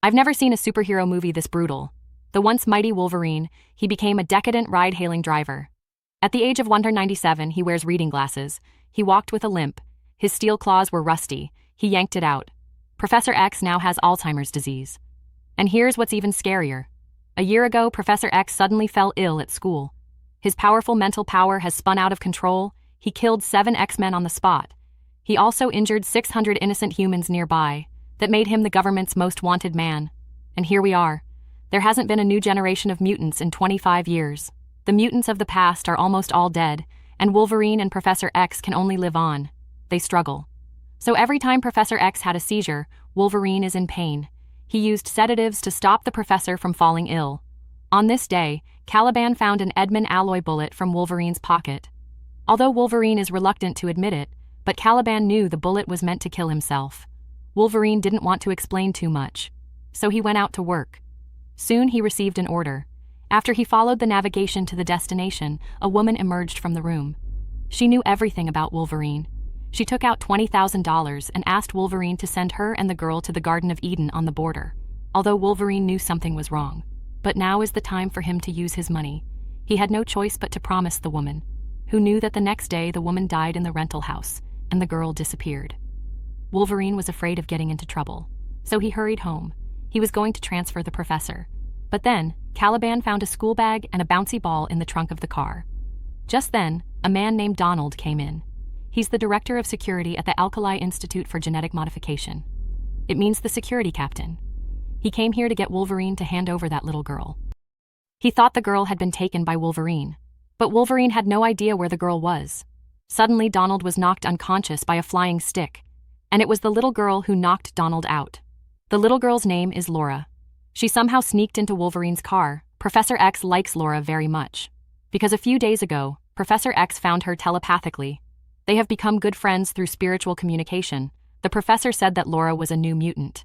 I've never seen a superhero movie this brutal. The once mighty Wolverine, he became a decadent ride-hailing driver. At the age of 197, he wears reading glasses. He walked with a limp. His steel claws were rusty. He yanked it out. Professor X now has Alzheimer's disease. And here's what's even scarier. A year ago, Professor X suddenly fell ill at school. His powerful mental power has spun out of control. He killed 7 X-Men on the spot. He also injured 600 innocent humans nearby. That made him the government's most wanted man. And here we are. There hasn't been a new generation of mutants in 25 years. The mutants of the past are almost all dead, and Wolverine and Professor X can only live on. They struggle. So every time Professor X had a seizure, Wolverine is in pain. He used sedatives to stop the professor from falling ill. On this day, Caliban found an Edmund alloy bullet from Wolverine's pocket. Although Wolverine is reluctant to admit it, but Caliban knew the bullet was meant to kill himself. Wolverine didn't want to explain too much, so he went out to work. Soon he received an order. After he followed the navigation to the destination, a woman emerged from the room. She knew everything about Wolverine. She took out $20,000 and asked Wolverine to send her and the girl to the Garden of Eden on the border. Although Wolverine knew something was wrong. But now is the time for him to use his money. He had no choice but to promise the woman, who knew that the next day the woman died in the rental house, and the girl disappeared. Wolverine was afraid of getting into trouble, so he hurried home. He was going to transfer the professor. But then, Caliban found a school bag and a bouncy ball in the trunk of the car. Just then, a man named Donald came in. He's the director of security at the Alkali Institute for Genetic Modification. It means the security captain. He came here to get Wolverine to hand over that little girl. He thought the girl had been taken by Wolverine, but Wolverine had no idea where the girl was. Suddenly, Donald was knocked unconscious by a flying stick, and it was the little girl who knocked Donald out. The little girl's name is Laura. She somehow sneaked into Wolverine's car. Professor X likes Laura very much, because a few days ago, Professor X found her telepathically. They have become good friends through spiritual communication. The professor said that Laura was a new mutant.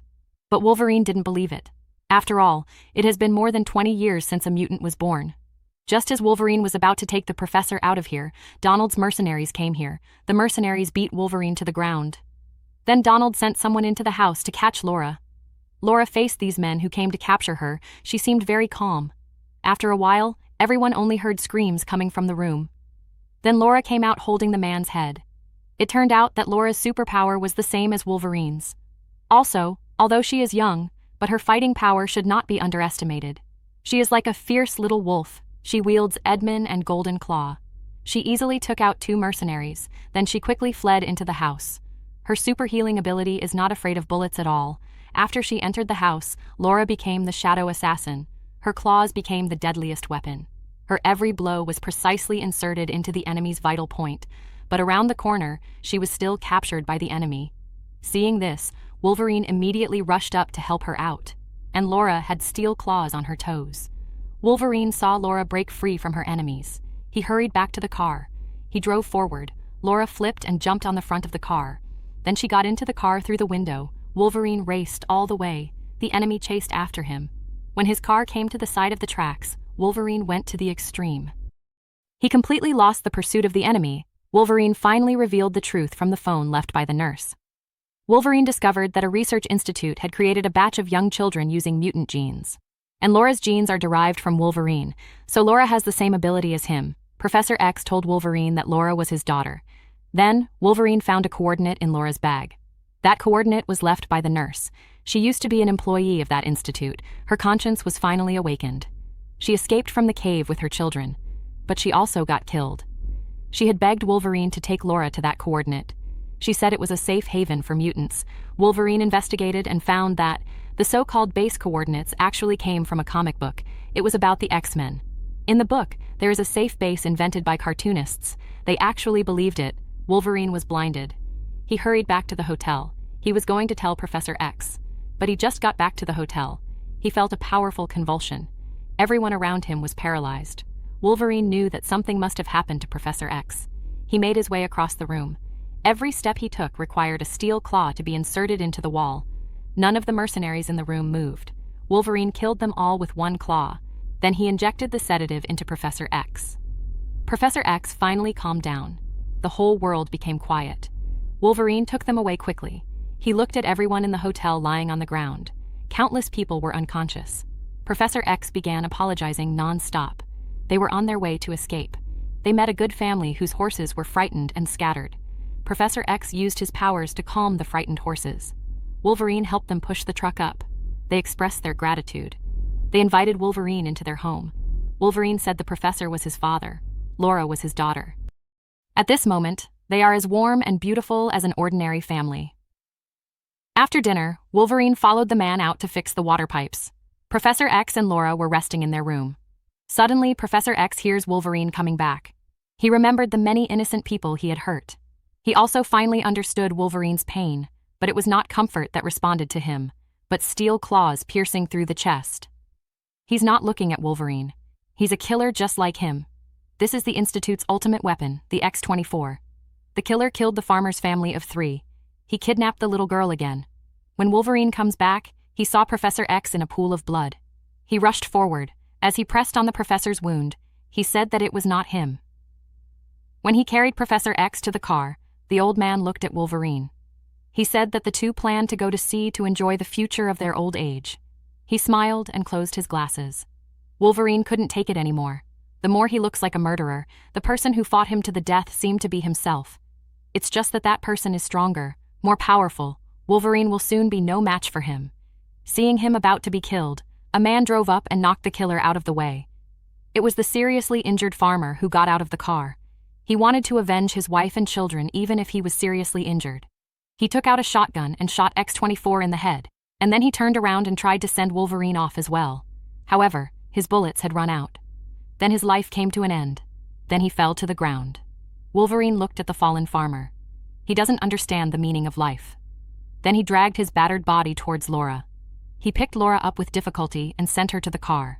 But Wolverine didn't believe it. After all, it has been more than 20 years since a mutant was born. Just as Wolverine was about to take the professor out of here, Donald's mercenaries came here. The mercenaries beat Wolverine to the ground. Then Donald sent someone into the house to catch Laura. Laura faced these men who came to capture her. She seemed very calm. After a while, everyone only heard screams coming from the room. Then Laura came out holding the man's head. It turned out that Laura's superpower was the same as Wolverine's. Also, although she is young, but her fighting power should not be underestimated. She is like a fierce little wolf. She wields Edmund and Golden Claw. She easily took out 2 mercenaries, then she quickly fled into the house. Her super healing ability is not afraid of bullets at all. After she entered the house, Laura became the shadow assassin. Her claws became the deadliest weapon. Her every blow was precisely inserted into the enemy's vital point, but around the corner, she was still captured by the enemy. Seeing this, Wolverine immediately rushed up to help her out, and Laura had steel claws on her toes. Wolverine saw Laura break free from her enemies. He hurried back to the car. He drove forward. Laura flipped and jumped on the front of the car. Then she got into the car through the window. Wolverine raced all the way. The enemy chased after him. When his car came to the side of the tracks, Wolverine went to the extreme. He completely lost the pursuit of the enemy. Wolverine finally revealed the truth from the phone left by the nurse. Wolverine discovered that a research institute had created a batch of young children using mutant genes. And Laura's genes are derived from Wolverine, so Laura has the same ability as him. Professor X told Wolverine that Laura was his daughter. Then, Wolverine found a coordinate in Laura's bag. That coordinate was left by the nurse. She used to be an employee of that institute. Her conscience was finally awakened. She escaped from the cave with her children, but she also got killed. She had begged Wolverine to take Laura to that coordinate. She said it was a safe haven for mutants. Wolverine investigated and found that the so-called base coordinates actually came from a comic book. It was about the X-Men. In the book, there is a safe base invented by cartoonists. They actually believed it. Wolverine was blinded. He hurried back to the hotel. He was going to tell Professor X, but he just got back to the hotel. He felt a powerful convulsion. Everyone around him was paralyzed. Wolverine knew that something must have happened to Professor X. He made his way across the room. Every step he took required a steel claw to be inserted into the wall. None of the mercenaries in the room moved. Wolverine killed them all with one claw. Then he injected the sedative into Professor X. Professor X finally calmed down. The whole world became quiet. Wolverine took them away quickly. He looked at everyone in the hotel lying on the ground. countless people were unconscious. Professor X began apologizing non-stop. They were on their way to escape. They met a good family whose horses were frightened and scattered. Professor X used his powers to calm the frightened horses. Wolverine helped them push the truck up. They expressed their gratitude. They invited Wolverine into their home. Wolverine said the professor was his father. Laura was his daughter. At this moment, they are as warm and beautiful as an ordinary family. After dinner, Wolverine followed the man out to fix the water pipes. Professor X and Laura were resting in their room. Suddenly, Professor X hears Wolverine coming back. He remembered the many innocent people he had hurt. He also finally understood Wolverine's pain, but it was not comfort that responded to him, but steel claws piercing through the chest. He's not looking at Wolverine. He's a killer just like him. This is the Institute's ultimate weapon, the X-24. The killer killed the farmer's family of 3. He kidnapped the little girl again. When Wolverine comes back, he saw Professor X in a pool of blood. He rushed forward. As he pressed on the professor's wound, he said that it was not him. When he carried Professor X to the car, the old man looked at Wolverine. He said that the two planned to go to sea to enjoy the future of their old age. He smiled and closed his glasses. Wolverine couldn't take it anymore. The more he looks like a murderer, the person who fought him to the death seemed to be himself. It's just that that person is stronger, more powerful. Wolverine will soon be no match for him. Seeing him about to be killed, a man drove up and knocked the killer out of the way. It was the seriously injured farmer who got out of the car. He wanted to avenge his wife and children even if he was seriously injured. He took out a shotgun and shot X-24 in the head, and then he turned around and tried to send Wolverine off as well. However, his bullets had run out. Then his life came to an end. Then he fell to the ground. Wolverine looked at the fallen farmer. He doesn't understand the meaning of life. Then he dragged his battered body towards Laura. He picked Laura up with difficulty and sent her to the car.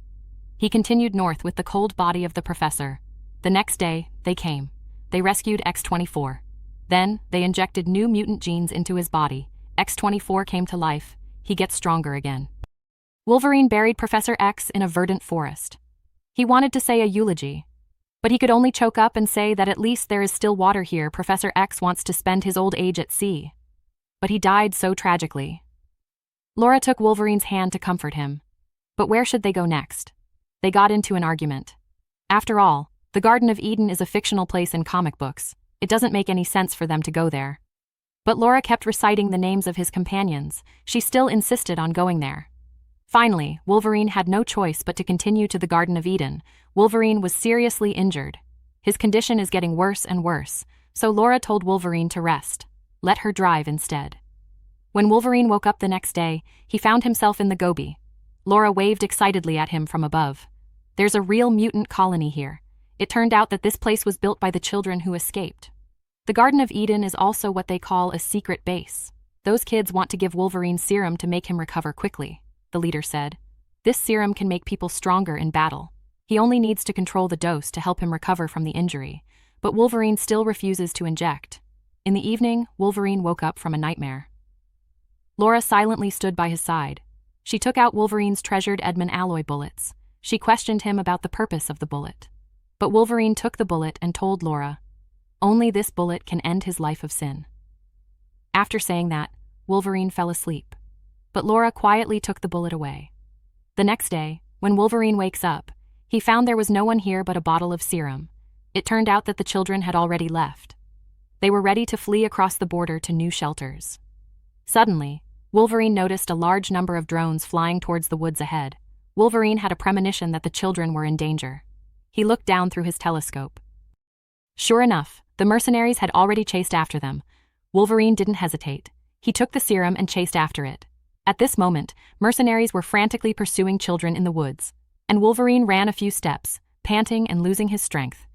He continued north with the cold body of the professor. The next day, they came. They rescued X-24. Then, they injected new mutant genes into his body. X-24 came to life. He gets stronger again. Wolverine buried Professor X in a verdant forest. He wanted to say a eulogy, but he could only choke up and say that at least there is still water here. Professor X wants to spend his old age at sea. But he died so tragically. Laura took Wolverine's hand to comfort him. But where should they go next? They got into an argument. After all, the Garden of Eden is a fictional place in comic books. It doesn't make any sense for them to go there. But Laura kept reciting the names of his companions. She still insisted on going there. Finally, Wolverine had no choice but to continue to the Garden of Eden. Wolverine was seriously injured. His condition is getting worse and worse, so Laura told Wolverine to rest. Let her drive instead. When Wolverine woke up the next day, he found himself in the Gobi. Laura waved excitedly at him from above. There's a real mutant colony here. It turned out that this place was built by the children who escaped. The Garden of Eden is also what they call a secret base. Those kids want to give Wolverine serum to make him recover quickly, the leader said. This serum can make people stronger in battle. He only needs to control the dose to help him recover from the injury, but Wolverine still refuses to inject. In the evening, Wolverine woke up from a nightmare. Laura silently stood by his side. She took out Wolverine's treasured Edmund alloy bullets. She questioned him about the purpose of the bullet. But Wolverine took the bullet and told Laura, only this bullet can end his life of sin. After saying that, Wolverine fell asleep. But Laura quietly took the bullet away. The next day, when Wolverine wakes up, he found there was no one here but a bottle of serum. It turned out that the children had already left. They were ready to flee across the border to new shelters. Suddenly, Wolverine noticed a large number of drones flying towards the woods ahead. Wolverine had a premonition that the children were in danger. He looked down through his telescope. Sure enough, the mercenaries had already chased after them. Wolverine didn't hesitate. He took the serum and chased after it. At this moment, mercenaries were frantically pursuing children in the woods, and Wolverine ran a few steps, panting and losing his strength.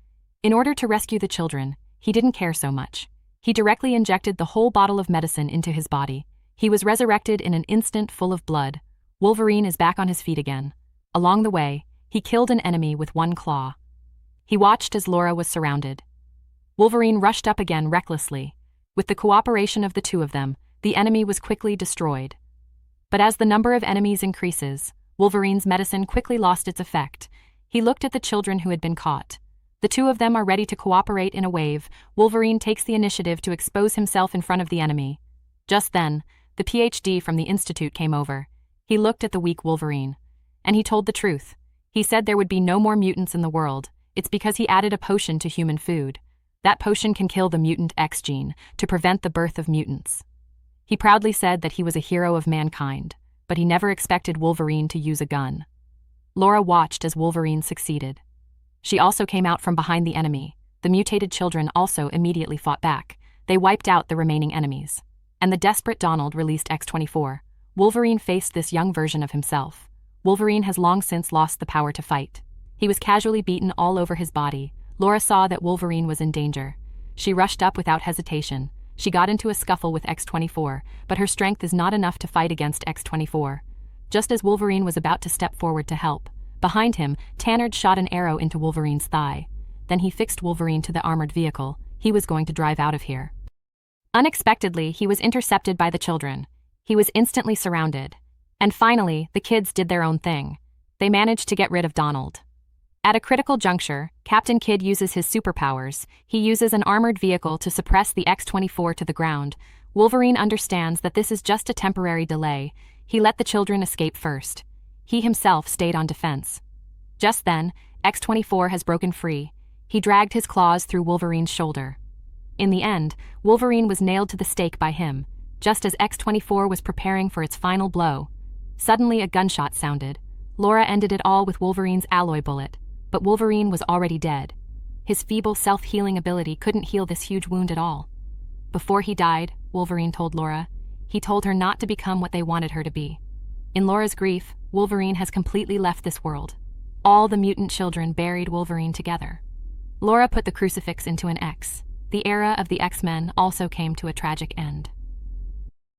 In order to rescue the children, he didn't care so much. He directly injected the whole bottle of medicine into his body. He was resurrected in an instant full of blood. Wolverine is back on his feet again. Along the way, he killed an enemy with one claw. He watched as Laura was surrounded. Wolverine rushed up again recklessly. With the cooperation of the two of them, the enemy was quickly destroyed. But as the number of enemies increases, Wolverine's medicine quickly lost its effect. He looked at the children who had been caught. The two of them are ready to cooperate in a wave. Wolverine takes the initiative to expose himself in front of the enemy. Just then, the PhD from the Institute came over. He looked at the weak Wolverine. And he told the truth. He said there would be no more mutants in the world. It's because he added a potion to human food. That potion can kill the mutant X gene to prevent the birth of mutants. He proudly said that he was a hero of mankind, but he never expected Wolverine to use a gun. Laura watched as Wolverine succeeded. She also came out from behind the enemy. The mutated children also immediately fought back. They wiped out the remaining enemies. And the desperate Donald released X-24. Wolverine faced this young version of himself. Wolverine has long since lost the power to fight. He was casually beaten all over his body. Laura saw that Wolverine was in danger. She rushed up without hesitation. She got into a scuffle with X-24, but her strength is not enough to fight against X-24. Just as Wolverine was about to step forward to help, behind him, Tannard shot an arrow into Wolverine's thigh. Then he fixed Wolverine to the armored vehicle. He was going to drive out of here. Unexpectedly, he was intercepted by the children. He was instantly surrounded. And finally, the kids did their own thing. They managed to get rid of Donald. At a critical juncture, Captain Kidd uses his superpowers. He uses an armored vehicle to suppress the X-24 to the ground. Wolverine understands that this is just a temporary delay. He let the children escape first. He himself stayed on defense. Just then, X-24 has broken free. He dragged his claws through Wolverine's shoulder. In the end, Wolverine was nailed to the stake by him, just as X-24 was preparing for its final blow. Suddenly, a gunshot sounded. Laura ended it all with Wolverine's alloy bullet, but Wolverine was already dead. His feeble self-healing ability couldn't heal this huge wound at all. Before he died, Wolverine told Laura, he told her not to become what they wanted her to be. In Laura's grief, Wolverine has completely left this world. All the mutant children buried Wolverine together. Laura put the crucifix into an X. The era of the X-Men also came to a tragic end.